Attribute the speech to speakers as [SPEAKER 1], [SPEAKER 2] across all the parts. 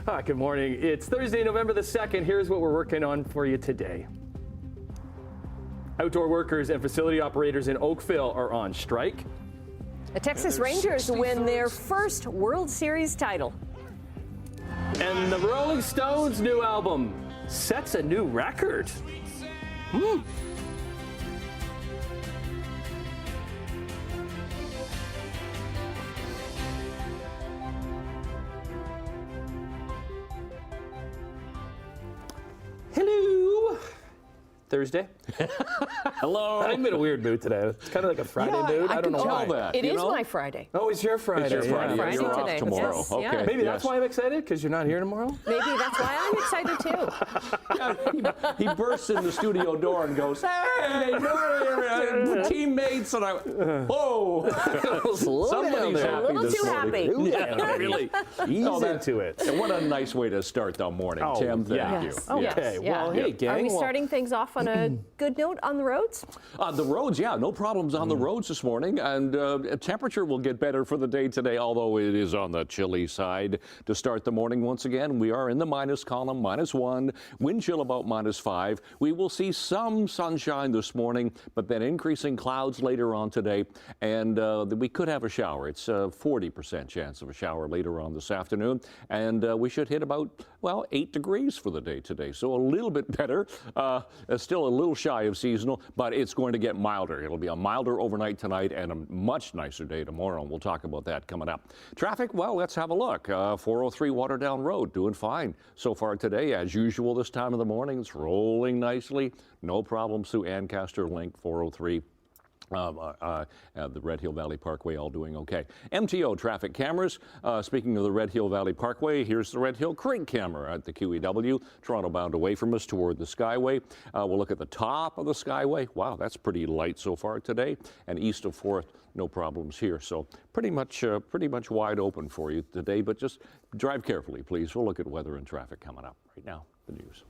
[SPEAKER 1] Good morning. It's Thursday, November the 2nd. Here's what we're working on for you today. Outdoor workers and facility operators in Oakville are on strike.
[SPEAKER 2] The Texas Rangers win their first World Series title.
[SPEAKER 1] And the Rolling Stones' new album sets a new record. Hello. Thursday.
[SPEAKER 3] Hello.
[SPEAKER 1] I'm in a weird mood today. It's kind of like a Friday mood. I don't know why.
[SPEAKER 3] That,
[SPEAKER 2] It is my Friday.
[SPEAKER 1] Oh, it's your Friday.
[SPEAKER 3] It's your Friday.
[SPEAKER 2] Friday
[SPEAKER 3] You're
[SPEAKER 2] today.
[SPEAKER 3] off tomorrow.
[SPEAKER 2] Yes,
[SPEAKER 3] Okay.
[SPEAKER 2] yeah.
[SPEAKER 1] Maybe that's why I'm excited, because you're not here tomorrow.
[SPEAKER 2] Maybe that's why I'm excited too.
[SPEAKER 3] He bursts in the studio door and goes, "Hey, teammates!" And I, whoa! Somebody's
[SPEAKER 2] A
[SPEAKER 3] happy
[SPEAKER 2] little
[SPEAKER 3] this
[SPEAKER 2] too
[SPEAKER 3] morning.
[SPEAKER 2] happy.
[SPEAKER 1] Yeah, really. Ease into it.
[SPEAKER 3] And what a nice way to start the morning,
[SPEAKER 1] Oh,
[SPEAKER 3] Tim. Thank
[SPEAKER 1] yeah.
[SPEAKER 3] you.
[SPEAKER 2] Yes.
[SPEAKER 1] Okay, well, hey, gang.
[SPEAKER 2] Are we
[SPEAKER 1] well,
[SPEAKER 2] starting things off on a good note on the roads?
[SPEAKER 3] The roads, yeah, no problems on the roads this morning, and temperature will get better for the day today, although it is on the chilly side to start the morning once again. We are in the minus column, -1, wind chill about -5. We will see some sunshine this morning, but then increasing clouds later on today, and we could have a shower. It's a 40% chance of a shower later on this afternoon, and we should hit about, well, 8 degrees for the day today, so a little bit better. Still a little shy of seasonal, but it's going to get milder. It'll be a milder overnight tonight and a much nicer day tomorrow, and we'll talk about that coming up. Traffic, well, let's have a look. 403 Waterdown Road, doing fine so far today. As usual this time of the morning, it's rolling nicely. No problems through Ancaster Link, 403. The Red Hill Valley Parkway all doing okay. MTO traffic cameras. Speaking of the Red Hill Valley Parkway, here's the Red Hill Creek camera at the QEW. Toronto bound away from us toward the Skyway. We'll look at the top of the Skyway. Wow, that's pretty light so far today. And east of 4th, no problems here. So pretty much wide open for you today, but just drive carefully, please. We'll look at weather and traffic coming up right now. The news.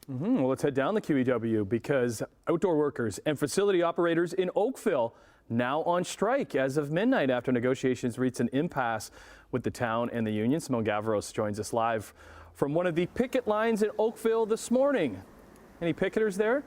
[SPEAKER 1] Well, let's head down the QEW, because outdoor workers and facility operators in Oakville now on strike as of midnight after negotiations reached an impasse with the town and the union. Simone Gavros joins us live from one of the picket lines in Oakville this morning. Any picketers there?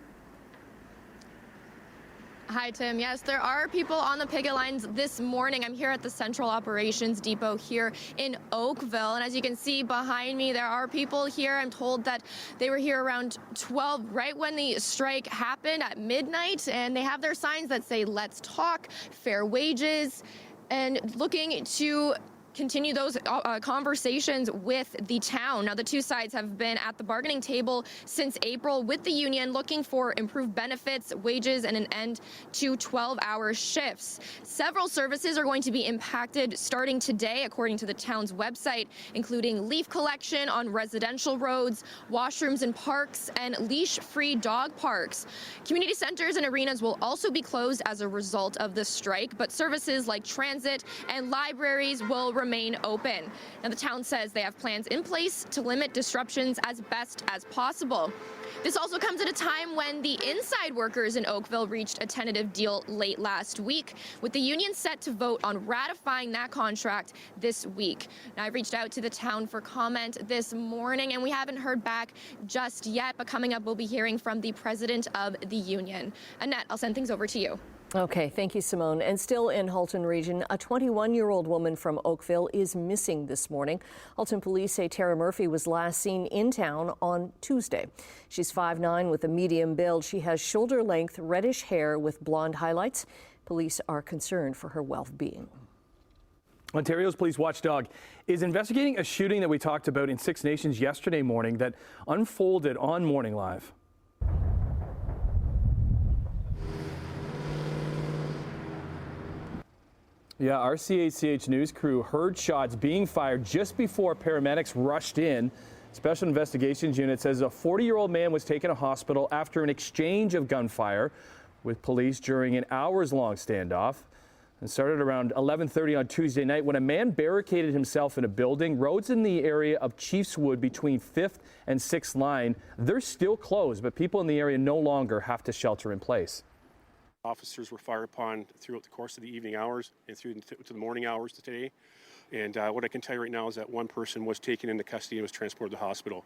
[SPEAKER 4] Hi, Tim. Yes, there are people on the picket lines this morning. I'm here at the Central Operations Depot here in Oakville. And as you can see behind me, there are people here. I'm told that they were here around 12, right when the strike happened at midnight. And they have their signs that say, "Let's talk, fair wages," and looking to continue those conversations with the town. Now, the two sides have been at the bargaining table since April with the union, looking for improved benefits, wages, and an end to 12-hour shifts. Several services are going to be impacted starting today, according to the town's website, including leaf collection on residential roads, washrooms in parks, and leash-free dog parks. Community centers and arenas will also be closed as a result of the strike, but services like transit and libraries will remain open. Now, the town says they have plans in place to limit disruptions as best as possible. This also comes at a time when the inside workers in Oakville reached a tentative deal late last week, with the union set to vote on ratifying that contract this week. Now, I reached out to the town for comment this morning, and we haven't heard back just yet, but coming up, we'll be hearing from the president of the union. Annette, I'll send things over to you.
[SPEAKER 2] Okay, thank you, Simone. And still in Halton Region, a 21-year-old woman from Oakville is missing this morning. Halton police say Tara Murphy was last seen in town on Tuesday. She's 5'9" with a medium build. She has shoulder-length reddish hair with blonde highlights. Police are concerned for her well-being.
[SPEAKER 1] Ontario's police watchdog is investigating a shooting that we talked about in Six Nations yesterday morning that unfolded on Morning Live. Yeah, our CHCH news crew heard shots being fired just before paramedics rushed in. Special Investigations Unit says a 40-year-old man was taken to hospital after an exchange of gunfire with police during an hours-long standoff. It started around 11:30 on Tuesday night when a man barricaded himself in a building. Roads in the area of Chiefswood between 5th and 6th Line, they're still closed, but people in the area no longer have to shelter in place.
[SPEAKER 5] Officers were fired upon throughout the course of the evening hours and through to the morning hours today. And what I can tell you right now is that one person was taken into custody and was transported to the hospital.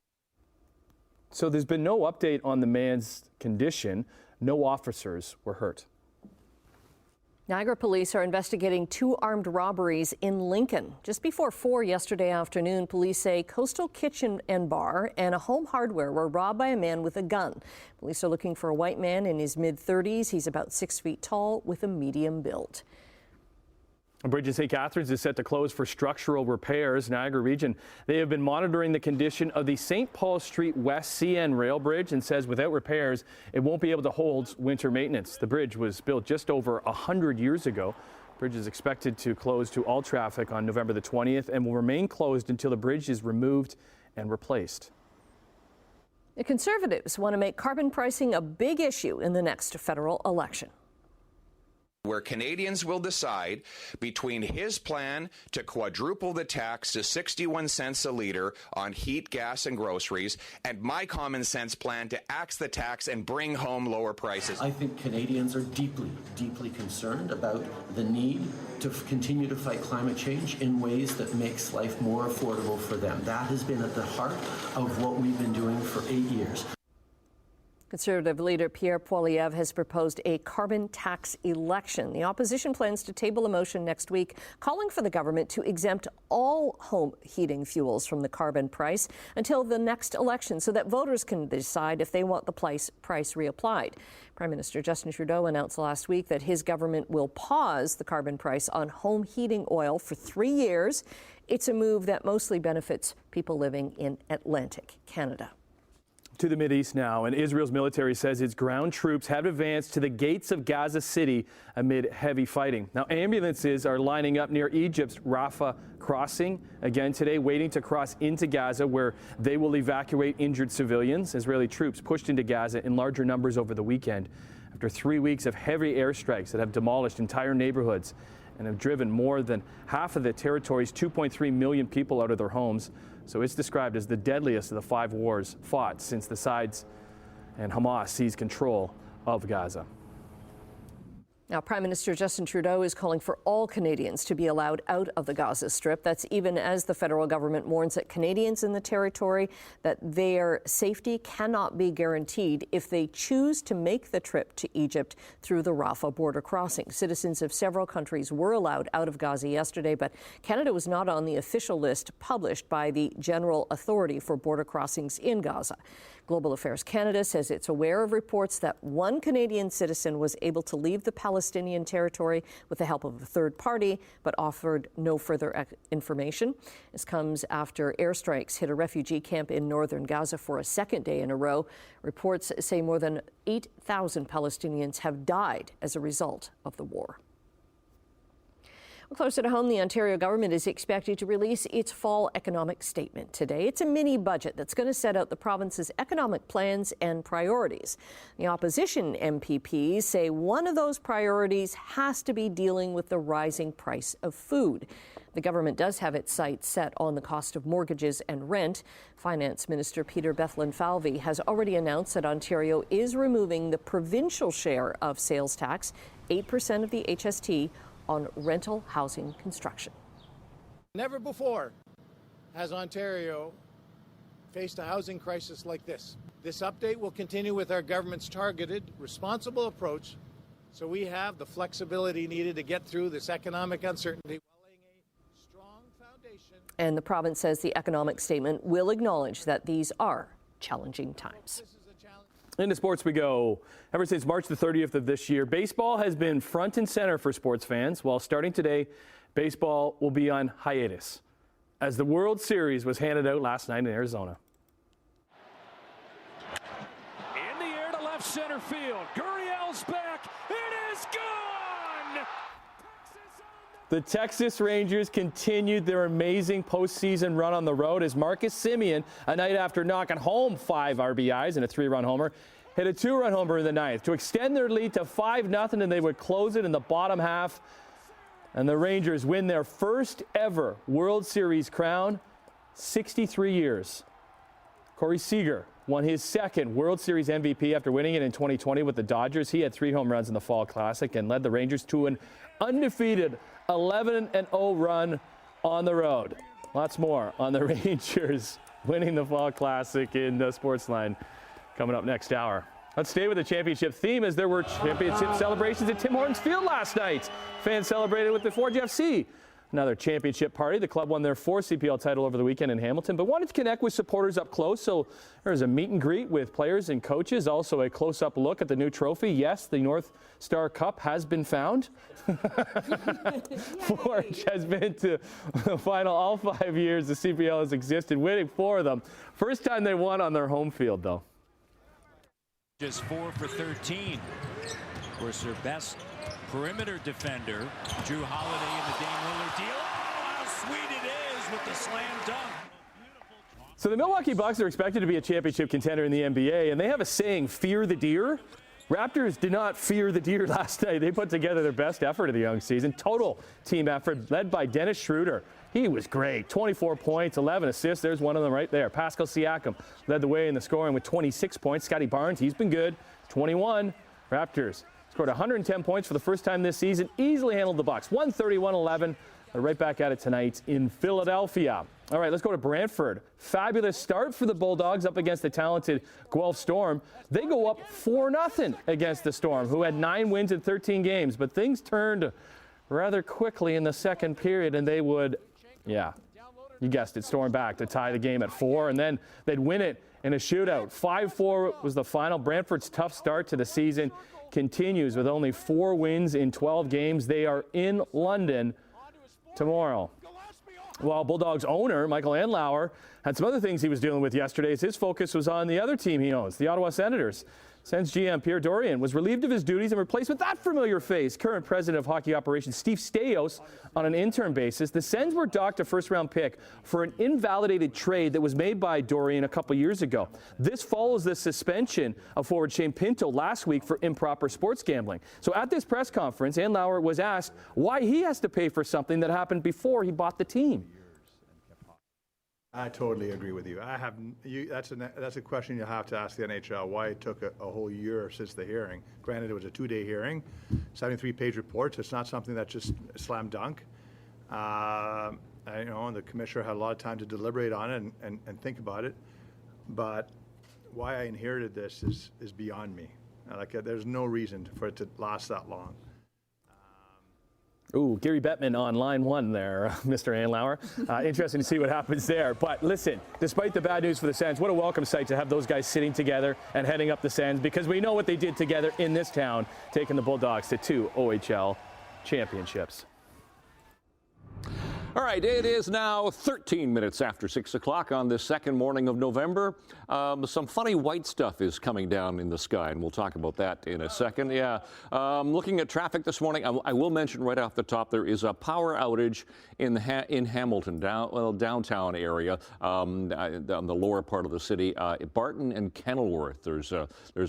[SPEAKER 1] So there's been no update on the man's condition. No officers were hurt.
[SPEAKER 2] Niagara police are investigating 2 armed robberies in Lincoln. Just before 4 yesterday afternoon, police say Coastal Kitchen and Bar and a home hardware were robbed by a man with a gun. Police are looking for a white man in his mid-30s. He's about 6 feet tall with a medium build.
[SPEAKER 1] A bridge in St. Catharines is set to close for structural repairs. Niagara Region, they have been monitoring the condition of the St. Paul Street West CN rail bridge and says without repairs, it won't be able to hold winter maintenance. The bridge was built just over 100 years ago. The bridge is expected to close to all traffic on November the 20th and will remain closed until the bridge is removed and replaced.
[SPEAKER 2] The Conservatives want to make carbon pricing a big issue in the next federal election,
[SPEAKER 6] where Canadians will decide between his plan to quadruple the tax to 61 cents a litre on heat, gas and groceries, and my common sense plan to axe the tax and bring home lower prices.
[SPEAKER 7] I think Canadians are deeply, deeply concerned about the need to continue to fight climate change in ways that makes life more affordable for them. That has been at the heart of what we've been doing for 8 years.
[SPEAKER 2] Conservative leader Pierre Poilievre has proposed a carbon tax election. The opposition plans to table a motion next week calling for the government to exempt all home heating fuels from the carbon price until the next election so that voters can decide if they want the price reapplied. Prime Minister Justin Trudeau announced last week that his government will pause the carbon price on home heating oil for 3 years. It's a move that mostly benefits people living in Atlantic Canada.
[SPEAKER 1] To the Mideast now, and Israel's military says its ground troops have advanced to the gates of Gaza City amid heavy fighting. Now, ambulances are lining up near Egypt's Rafah crossing again today, waiting to cross into Gaza, where they will evacuate injured civilians. Israeli troops pushed into Gaza in larger numbers over the weekend after 3 weeks of heavy airstrikes that have demolished entire neighborhoods and have driven more than half of the territory's 2.3 million people out of their homes. So it's described as the deadliest of the 5 wars fought since the sides and Hamas seized control of Gaza.
[SPEAKER 2] Now, Prime Minister Justin Trudeau is calling for all Canadians to be allowed out of the Gaza Strip. That's even as the federal government warns that Canadians in the territory, that their safety cannot be guaranteed if they choose to make the trip to Egypt through the Rafah border crossing. Citizens of several countries were allowed out of Gaza yesterday, but Canada was not on the official list published by the General Authority for Border Crossings in Gaza. Global Affairs Canada says it's aware of reports that one Canadian citizen was able to leave the Palestinian territory with the help of a third party, but offered no further information. This comes after airstrikes hit a refugee camp in northern Gaza for a second day in a row. Reports say more than 8,000 Palestinians have died as a result of the war. Closer to home, the Ontario government is expected to release its fall economic statement today. It's a mini budget that's going to set out the province's economic plans and priorities. The opposition MPPs say one of those priorities has to be dealing with the rising price of food. The government does have its sights set on the cost of mortgages and rent. Finance Minister Peter Bethlen-Falvey has already announced that Ontario is removing the provincial share of sales tax, 8% of the HST, on rental housing construction.
[SPEAKER 8] Never before has Ontario faced a housing crisis like this. This update will continue with our government's targeted, responsible approach so we have the flexibility needed to get through this economic uncertainty while laying a strong foundation.
[SPEAKER 2] And the province says the economic statement will acknowledge that these are challenging times.
[SPEAKER 1] Into sports we go. Ever since March the 30th of this year, baseball has been front and center for sports fans. While starting today, baseball will be on hiatus as the World Series was handed out last night in Arizona.
[SPEAKER 9] In the air to left center field. Gurriel's back. It is gone!
[SPEAKER 1] The Texas Rangers continued their amazing postseason run on the road as Marcus Semien, a night after knocking home 5 RBIs and a 3-run homer, hit a 2-run homer in the ninth to extend their lead to 5-0, and they would close it in the bottom half. And the Rangers win their first ever World Series crown, 63 years. Corey Seager won his second World Series MVP after winning it in 2020 with the Dodgers. He had 3 home runs in the Fall Classic and led the Rangers to an undefeated 11-0 run on the road. Lots more on the Rangers winning the Fall Classic in Sportsline coming up next hour. Let's stay with the championship theme as there were championship celebrations at Tim Hortons Field last night. Fans celebrated with the Forge FC. Another championship party. The club won their fourth CPL title over the weekend in Hamilton, but wanted to connect with supporters up close. So there was a meet and greet with players and coaches. Also a close-up look at the new trophy. Yes, the North Star Cup has been found. Forge has been to the final all 5 years the CPL has existed, winning 4 of them. First time they won on their home field, though.
[SPEAKER 9] Just 4 for 13. Of course, their best perimeter defender, Drew Holiday, in the Dame Lillard deal. Oh, how sweet it is with the slam dunk.
[SPEAKER 1] So the Milwaukee Bucks are expected to be a championship contender in the NBA, and they have a saying, fear the deer. Raptors did not fear the deer last night. They put together their best effort of the young season. Total team effort led by Dennis Schroeder. He was great. 24 points, 11 assists. There's one of them right there. Pascal Siakam led the way in the scoring with 26 points. Scotty Barnes, he's been good. 21. Raptors scored 110 points for the first time this season. Easily handled the Bucks. 131-11. They're right back at it tonight in Philadelphia. All right, let's go to Brantford. Fabulous start for the Bulldogs up against the talented Guelph Storm. They go up 4-0 against the Storm, who had 9 wins in 13 games. But things turned rather quickly in the second period, and they would, yeah, you guessed it, storm back to tie the game at 4, and then they'd win it in a shootout. 5-4 was the final. Brantford's tough start to the season continues with only 4 wins in 12 games. They are in London tomorrow. Well, Bulldogs owner Michael Andlauer had some other things he was dealing with yesterday as his focus was on the other team he owns, the Ottawa Senators. Sens GM Pierre Dorion was relieved of his duties and replaced with that familiar face, current president of hockey operations Steve Staios, on an interim basis. The Sens were docked a first-round pick for an invalidated trade that was made by Dorion a couple years ago. This follows the suspension of forward Shane Pinto last week for improper sports gambling. So at this press conference, Andlauer was asked why he has to pay for something that happened before he bought the team.
[SPEAKER 10] I totally agree with you. That's a question you have to ask the NHL, why it took a whole year since the hearing. Granted, it was a 2-day hearing, 73-page report. It's not something that's just slam dunk. And the commissioner had a lot of time to deliberate on it and think about it. But why I inherited this is beyond me. There's no reason for it to last that long.
[SPEAKER 1] Ooh, Gary Bettman on line 1 there, Mr. Andlauer. Interesting to see what happens there. But listen, despite the bad news for the Sens, what a welcome sight to have those guys sitting together and heading up the Sens, because we know what they did together in this town, taking the Bulldogs to 2 OHL championships.
[SPEAKER 3] All right, it is now 13 minutes after 6 o'clock on this second morning of November. Some funny white stuff is coming down in the sky, and we'll talk about that in a second. Yeah, looking at traffic this morning, I will mention right off the top there is a power outage in Hamilton, downtown area, on the lower part of the city. Barton and Kenilworth, there's a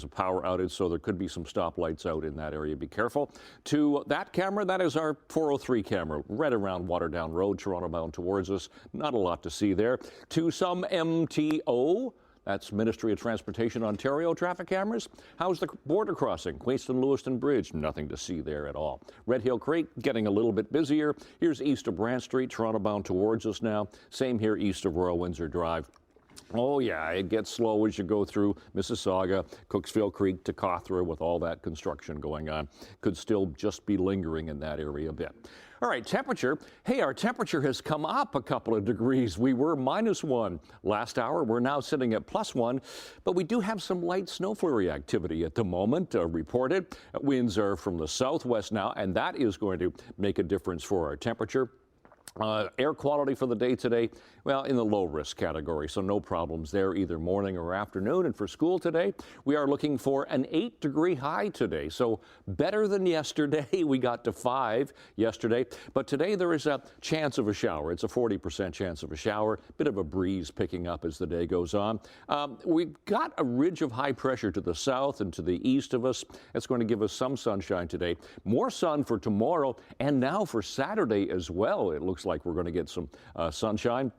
[SPEAKER 3] power outage, so there could be some stoplights out in that area. Be careful. To that camera, that is our 403 camera, right around Waterdown Road, Toronto bound towards us. Not a lot to see there. To some MTO, that's Ministry of Transportation Ontario traffic cameras. How's the border crossing? Queenston-Lewiston Bridge, nothing to see there at all. Red Hill Creek getting a little bit busier. Here's east of Brant Street, Toronto bound towards us now. Same here east of Royal Windsor Drive. Oh, yeah, it gets slow as you go through Mississauga, Cooksville Creek to Cawthra with all that construction going on. Could still just be lingering in that area a bit. All right, temperature. Hey, our temperature has come up a couple of degrees. We were -1 last hour. We're now sitting at +1, but we do have some light snow flurry activity at the moment reported. Winds are from the southwest now, and that is going to make a difference for our temperature. Air quality for the day today, well, in the low risk category, so no problems there either morning or afternoon. And for school today, we are looking for an 8-degree high today, so better than yesterday. We got to 5 yesterday, but today there is a chance of a shower. It's a 40% chance of a shower, bit of a breeze picking up as the day goes on. We've got a ridge of high pressure to the south and to the east of us. It's going to give us some sunshine today. More sun for tomorrow and now for Saturday as well. It looks like we're going to get some sunshine.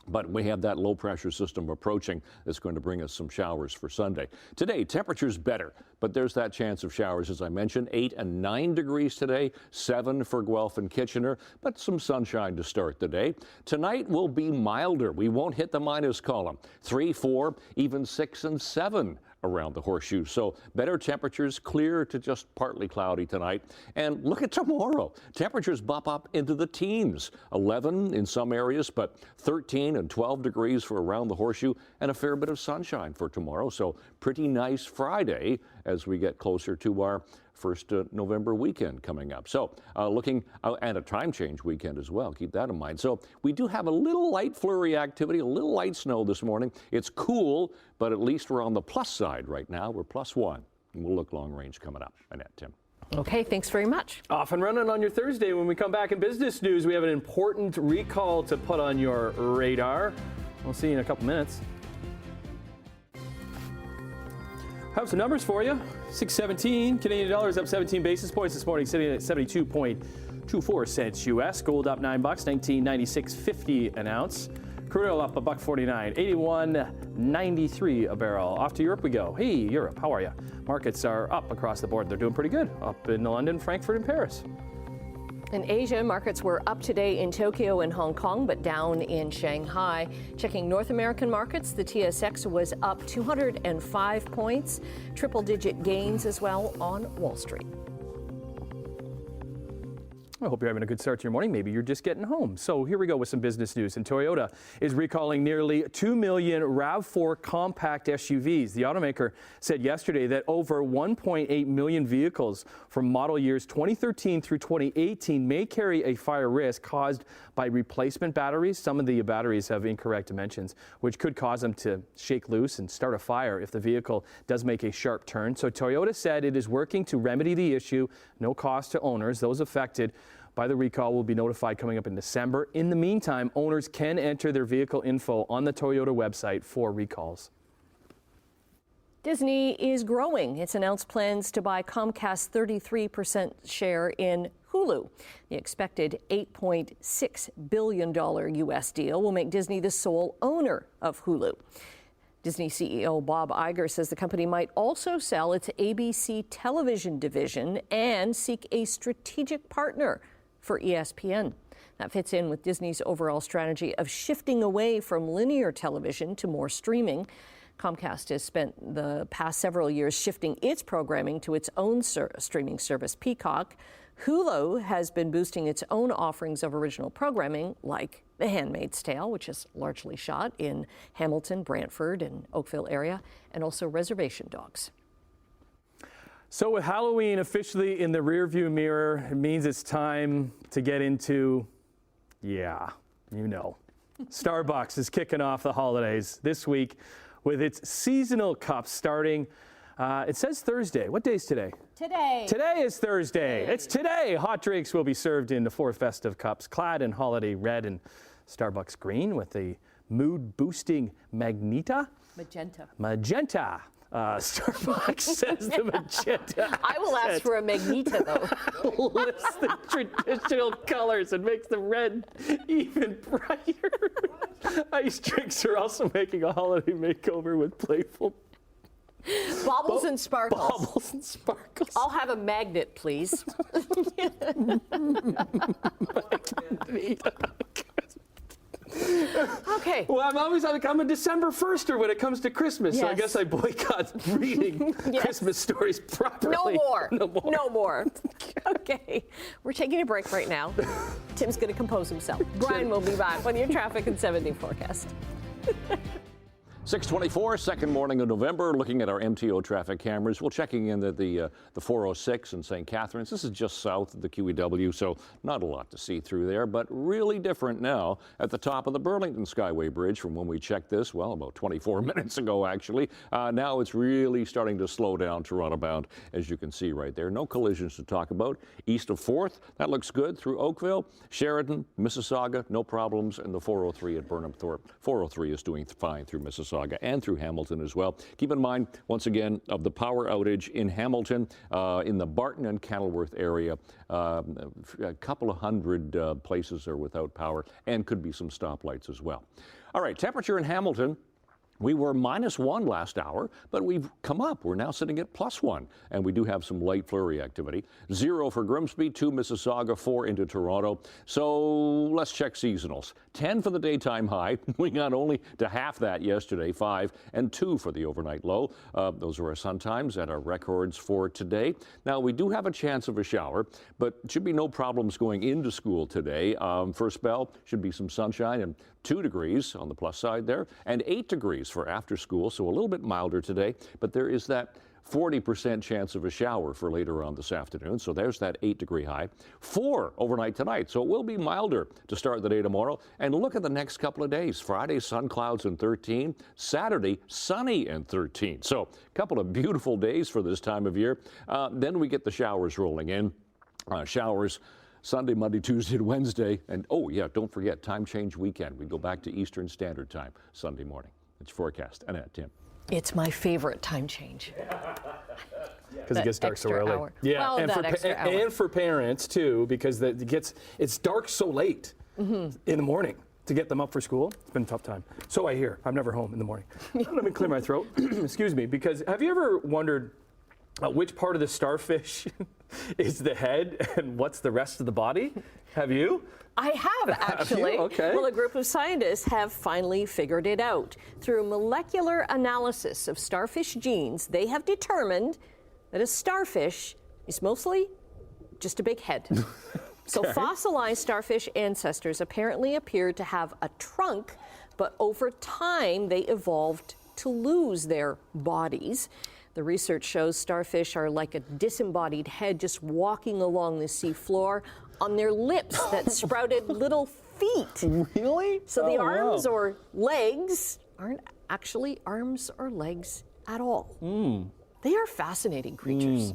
[SPEAKER 3] But we have that low pressure system approaching that's going to bring us some showers for Sunday. Today, temperature's better, but there's that chance of showers, as I mentioned. 8 and 9 degrees today, 7 for Guelph and Kitchener, but some sunshine to start the day. Tonight will be milder. We won't hit the minus column. 3, 4, even 6 and 7 around the Horseshoe. So better temperatures, clear to just partly cloudy tonight. And look at tomorrow. Temperatures bump up into the teens. 11 in some areas, but 13 and 12 degrees for around the Horseshoe, and a fair bit of sunshine for tomorrow. So pretty nice Friday as we get closer to our first November weekend coming up. So looking and a time change weekend as well. Keep that in mind. So we do have a little light flurry activity, a little light snow this morning. It's cool, but at least we're on the plus side right now. We're +1. And we'll look long range coming up. Annette, Tim.
[SPEAKER 2] Okay, thanks very much.
[SPEAKER 1] Off and running on your Thursday. When we come back in business news, we have an important recall to put on your radar. We'll see you in a couple minutes. Have some numbers for you. 617 Canadian dollars up 17 basis points this morning, sitting at 72.24 cents US. Gold up $9, 1996.50 an ounce. Crude oil up $1.49, 81.93 a barrel. Off to Europe we go. Hey, Europe, how are you? Markets are up across the board. They're doing pretty good. Up in London, Frankfurt, and Paris.
[SPEAKER 2] In Asia, markets were up today in Tokyo and Hong Kong, but down in Shanghai. Checking North American markets, the TSX was up 205 points, triple-digit gains as well on Wall Street.
[SPEAKER 1] I hope you're having a good start to your morning. Maybe you're just getting home. So here we go with some business news. And Toyota is recalling nearly 2 million RAV4 compact SUVs. The automaker said yesterday that over 1.8 million vehicles from model years 2013 through 2018 may carry a fire risk caused by replacement batteries. Some of the batteries have incorrect dimensions, which could cause them to shake loose and start a fire if the vehicle does make a sharp turn. So Toyota said it is working to remedy the issue. No cost to owners. Those affected by the recall will be notified coming up in December. In the meantime, owners can enter their vehicle info on the Toyota website for recalls.
[SPEAKER 2] Disney is growing. It's announced plans to buy Comcast's 33% share in Hulu. The expected $8.6 billion U.S. deal will make Disney the sole owner of Hulu. Disney CEO Bob Iger says the company might also sell its ABC television division and seek a strategic partner for ESPN. That fits in with Disney's overall strategy of shifting away from linear television to more streaming. Comcast has spent the past several years shifting its programming to its own streaming service, Peacock. Hulu has been boosting its own offerings of original programming, like The Handmaid's Tale, which is largely shot in Hamilton, Brantford, and Oakville area, and also Reservation Dogs.
[SPEAKER 1] So with Halloween officially in the rearview mirror, it means it's time to get into, Starbucks is kicking off the holidays this week with its seasonal cups starting. It says Thursday. What day is today?
[SPEAKER 2] Today.
[SPEAKER 1] Today is Thursday. It's today. Hot drinks will be served in the 4 festive cups, clad in holiday red and Starbucks green with a mood-boosting magenta. Magenta. Starbucks says the magenta.
[SPEAKER 2] I will ask for a magenta, though.
[SPEAKER 1] Lists the traditional colors and makes the red even brighter. Ice drinks are also making a holiday makeover with playful
[SPEAKER 2] Baubles and sparkles.
[SPEAKER 1] Baubles and sparkles.
[SPEAKER 2] I'll have a magnet, please. Okay.
[SPEAKER 1] Well, I'm a December 1ster when it comes to Christmas, so I guess I boycott reading Christmas stories properly.
[SPEAKER 2] No more. Okay. We're taking a break right now. Tim's going to compose himself. Brian will be back with your traffic and 7-day forecast.
[SPEAKER 3] 6:24, second morning of November, looking at our MTO traffic cameras. We're checking in the 406 in St. Catharines. This is just south of the QEW, so not a lot to see through there, but really different now at the top of the Burlington Skyway Bridge from when we checked this, well, about 24 minutes ago, actually. Now it's really starting to slow down Toronto bound, as you can see right there. No collisions to talk about. East of 4th, that looks good through Oakville, Sheridan, Mississauga, no problems, and the 403 at Burnham Thorpe. 403 is doing fine through Mississauga and through Hamilton as well. Keep in mind, once again, of the power outage in Hamilton, in the Barton and Kenilworth area, a couple of hundred places are without power and could be some stoplights as well. All right, temperature in Hamilton. We were -1 last hour, but we've come up. We're now sitting at +1, and we do have some light flurry activity. 0 for Grimsby, 2 Mississauga, 4 into Toronto. So let's check seasonals. 10 for the daytime high. We got only to half that yesterday, 5, and 2 for the overnight low. Those are our sun times and our records for today. Now, we do have a chance of a shower, but should be no problems going into school today. First bell should be some sunshine and 2 degrees on the plus side there, and 8 degrees for after school, so a little bit milder today, but there is that 40% chance of a shower for later on this afternoon, so there's that 8-degree high. 4 overnight tonight, so it will be milder to start the day tomorrow. And look at the next couple of days. Friday, sun clouds and 13. Saturday, sunny and 13. So a couple of beautiful days for this time of year. Then we get the showers rolling in. Showers Sunday, Monday, Tuesday, and Wednesday. And oh yeah, don't forget, time change weekend. We go back to Eastern Standard Time Sunday morning. It's your forecast. Annette, Tim.
[SPEAKER 2] It's my favorite time change.
[SPEAKER 1] Because it gets dark so early.
[SPEAKER 2] Hour.
[SPEAKER 1] Yeah,
[SPEAKER 2] well,
[SPEAKER 1] and for parents too, because it's dark so late in the morning to get them up for school. It's been a tough time. So I hear. I'm never home in the morning. Let me clear my throat. Excuse me. Because have you ever wondered which part of the starfish is the head and what's the rest of the body? Have you?
[SPEAKER 2] I have, actually.
[SPEAKER 1] Have you? Okay.
[SPEAKER 2] Well, a group of scientists have finally figured it out. Through molecular analysis of starfish genes, they have determined that a starfish is mostly just a big head. So fossilized starfish ancestors apparently appeared to have a trunk, but over time they evolved to lose their bodies. The research shows starfish are like a disembodied head just walking along the seafloor on their lips that sprouted little feet.
[SPEAKER 1] Really?
[SPEAKER 2] So the arms or legs aren't actually arms or legs at all. They are fascinating creatures.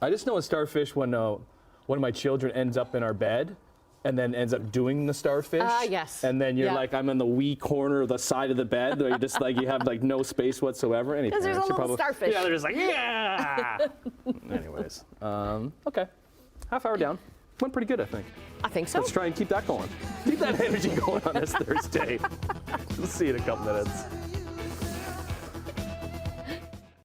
[SPEAKER 1] I just know a starfish when one of my children ends up in our bed and then ends up doing the starfish.
[SPEAKER 2] Yes.
[SPEAKER 1] And then you're like, I'm in the wee corner of the side of the bed where you just like, you have like no space whatsoever.
[SPEAKER 2] Because there's a little starfish.
[SPEAKER 1] Yeah, they're just like, yeah. Anyways, okay. Half hour down. Went pretty good, I think.
[SPEAKER 2] I think so.
[SPEAKER 1] Let's try and keep that going. Keep that energy going on this Thursday. We'll see you in a couple minutes.